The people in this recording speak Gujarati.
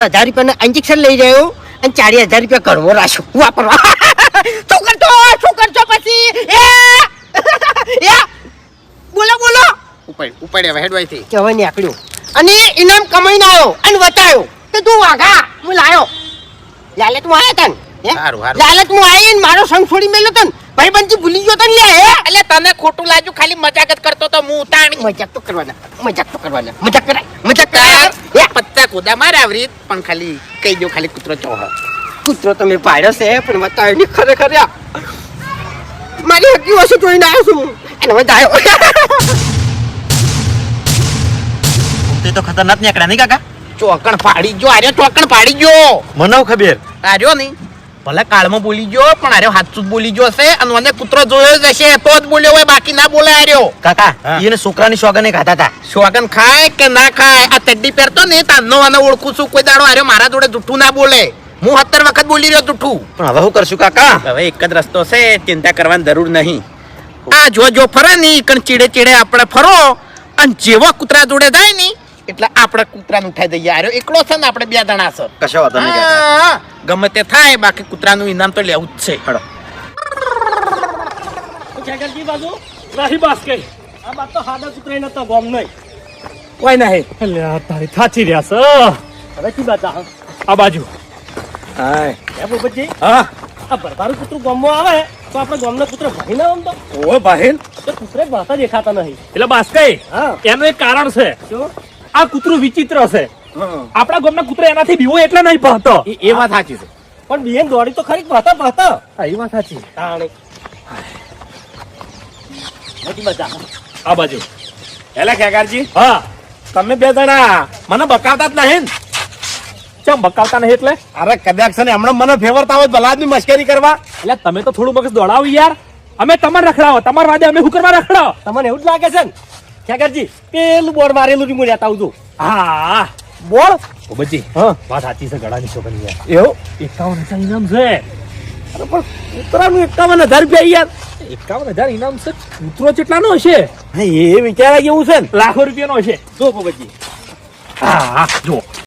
1000 રૂપિયાનું ઇન્જેક્શન લઈ રહ્યો અને 4000 રૂપિયા ઘરવો રાખ્યો વાપરવા. શું કરશો પછી? બોલો ઉપાડ હવે હેડવાઈથી કહેવાય નીકળ્યો અને ઇનામ કમાઈને આવ્યો અને બતાવ્યો કે તું વાઘા હું લાયો. લાલચ હું આવ્યા તન લાલચ હું આવી ને મારો સંગ છોડી મેલ્યો તન ભાઈબંધી ભૂલી ગયો તન લે એટલે તને ખોટું લાગ્યું ખાલી મજાક જ કરતો તો હું ઉતાણી મજાક તો કરવાના મજાક કરાય પત્તા કુદા મારે આવરી પણ ખાલી કહી દો ખાલી કૂતરો ચોહ કૂતરો તમે પાડ્યો છે પણ બતાવ્યો નહીં ખરેખર મારી હકી વસ્તુ જોઈને આવ્યો છું અને વધાયો. તે તો ખતરનાક નીકળ્યા નહીં કાકા? ચોકણ પાડી ગયો આર્યો ચોકણ પાડી ગયો મને ખબર આર્યો નહીં ભલે કાળમાં બોલી ગયો પણ આર્યો હાથસું જ બોલી ગયો હશે અને મને કૂતરો જોયો જ હશે તો જ બોલ્યો હોય બાકી ના બોલે આર્યો. કાકા એને છોકરાની સોગને ખાતા હતા. સોગન ખાય કે ના ખાય આ ચડ્ડી પહેરતો ને તાનો આને ઓળખું છું કોઈ દાડો આર્યો મારા જોડે જૂઠું ના બોલે. હું 17 વખત બોલી રહ્યો જૂઠું. પણ હવે શું કરશું કાકા? હવે એક જ રસ્તો છે ચિંતા કરવાની જરૂર નહીં. આ જો ફરે ની કણ ચીડે આપણે ફરો અને જેવો કૂતરા જોડે જાય ની એટલે આપણે કૂતરાને ઉઠાઈ દઈએ. આર્યો એકલો છે ને આપણે 2 જણા છે. કશો વાંધો નહીં કાકા. ગમે તે થાય બાકી કૂતરાનું ઇનામ તો લેવું જ છે. હડો ખેગરજી બાજુ રાહી બાસ કઈ આ બાત તો હાડા કૂતરાઈ નતો ગોમ નહીં કોઈ નહીં એટલે આ તારી થાચી રહ્યા છે. હવે કી બાત આ બાજુ હાય એ ભૂપતજી હા આ ભરતારું કૂતરું ગોમમાં આવે તો આપણે ગોમનો કૂતરો ભાઈ ના આમ તો ઓ બહેન તો કૂતરે ભાતા દેખાતા નહીં એટલે બાસ કઈ હા એનું એક કારણ છે શું? આ કૂતરું વિચિત્ર છે. આપણા ગામના કૂતરા એનાથી બીવો એટલે નહીં ભાતો એ વાત સાચી છે પણ બીએન દોડી તો ખરી ભાતા એ વાત સાચી તાણે મોટી મજા આ બાજુ એલા ખેગારજી હા તમે 2 જણા મને બકાવતા જ નહીં ચમ બકાવતા નહીં એટલે અરે કદાચ છે ને હમણાં મને ફેવરતા હોય ભલાદની મશ્કરી કરવા એટલે તમે તો થોડું મગજ દોડાવો યાર. અમે તમારે રખડાવો તમારા વાદે અમે શું કરવા રખડાવો તમને એવું જ લાગે છે ને ખેગરજી પેલું બોર્ડ મારેલું હું લેતા આવું છું. હા બોલ બચ્ચી હા વાત સાચી છે ગળાની છોકરી યાર એવું 51,000 ઇનામ છે. અરે પણ કૂતરાનું 51,000 રૂપિયા યાર 51,000 ઇનામ છે. કૂતરો કેટલાનો હશે? એ વિચારા જેવું છે ને લાખો રૂપિયાનો હશે. જો બચ્ચી હા જો